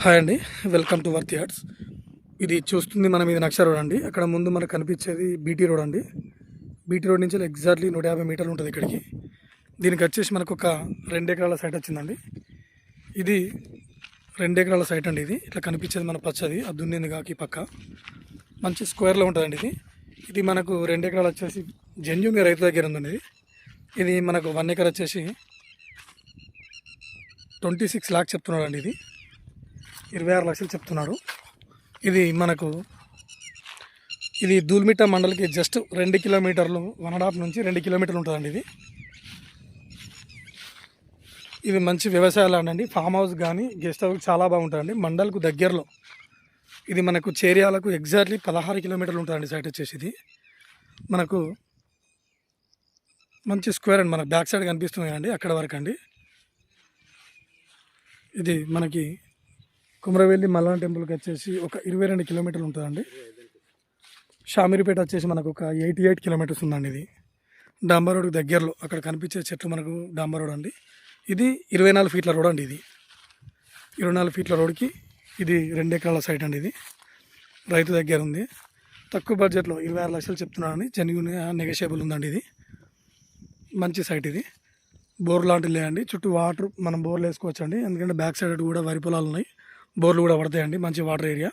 Hi అండి, welcome to worth yards. ఇది చూస్తుంది మనం, ఇది నక్ష రోడ్ అండి. అక్కడ ముందు మనకు కనిపించేది బీటీ రోడ్ అండి. బీటీ రోడ్ నుంచి ఎగ్జాక్ట్లీ 150 మీటర్లు ఉంటుంది ఇక్కడికి. దీనికి వచ్చేసి మనకు ఒక 2 ఎకరాల సైట్ వచ్చిందండి. ఇది 2 ఎకరాల సైట్ అండి. ఇది ఇట్లా కనిపించేది మన పచ్చది, అది దున్నింది కాకి పక్క మంచి స్క్వేర్లో ఉంటుందండి. ఇది మనకు 2 ఎకరాలు వచ్చేసి జెన్యూన్గా రైతు దగ్గర ఉందండి. ఇది మనకు 1 ఎకర్ వచ్చేసి 26 lakhs చెప్తున్నాడు అండి. ఇది 26 లక్షలు చెప్తున్నాడు. ఇది మనకు ఇది దూల్మిట్ట మండలికి జస్ట్ 2 కిలోమీటర్లు, 1.5 నుంచి 2 కిలోమీటర్లు ఉంటుందండి. ఇది మంచి వ్యవసాయ ల్యాండ్ అండి. ఫామ్ హౌస్ కానీ గెస్ట్ హౌస్ చాలా బాగుంటుందండి. మండల్కు దగ్గరలో ఇది మనకు చేరియాలకు ఎగ్జాక్ట్లీ 16 కిలోమీటర్లు ఉంటుందండి. సైట్ వచ్చేసి ఇది మనకు మంచి స్క్వేర్ అండి. మనకు బ్యాక్ సైడ్ కనిపిస్తుంది అండి, అక్కడ వరకు అండి. ఇది మనకి కుమరవెల్లి మల్లన్న టెంపుల్కి వచ్చేసి ఒక 22 కిలోమీటర్లు ఉంటుందండి. షామీర్పేట వచ్చేసి మనకు ఒక 88 కిలోమీటర్స్ ఉందండి. ఇది డాంబర్ రోడ్కి దగ్గరలో అక్కడ కనిపించే చెట్లు మనకు డాంబర్ రోడ్ అండి. ఇది 24 ఫీట్ల రోడ్ అండి. ఇది 24 ఫీట్ల రోడ్కి ఇది 2 ఎకరాల సైట్ అండి. ఇది రైతు దగ్గర ఉంది. తక్కువ బడ్జెట్లో 26 లక్షలు చెప్తున్నారని, జెన్యూన్గా నెగోషియబుల్ ఉందండి. ఇది మంచి సైట్. ఇది బోర్ లాంటివి లేదండి. చుట్టూ వాటర్ మనం బోర్లు వేసుకోవచ్చు అండి. ఎందుకంటే బ్యాక్ సైడ్ కూడా వరి పొలాలు ఉన్నాయి, బోర్లు కూడా పడతాయండి. మంచి వాటర్ ఏరియా.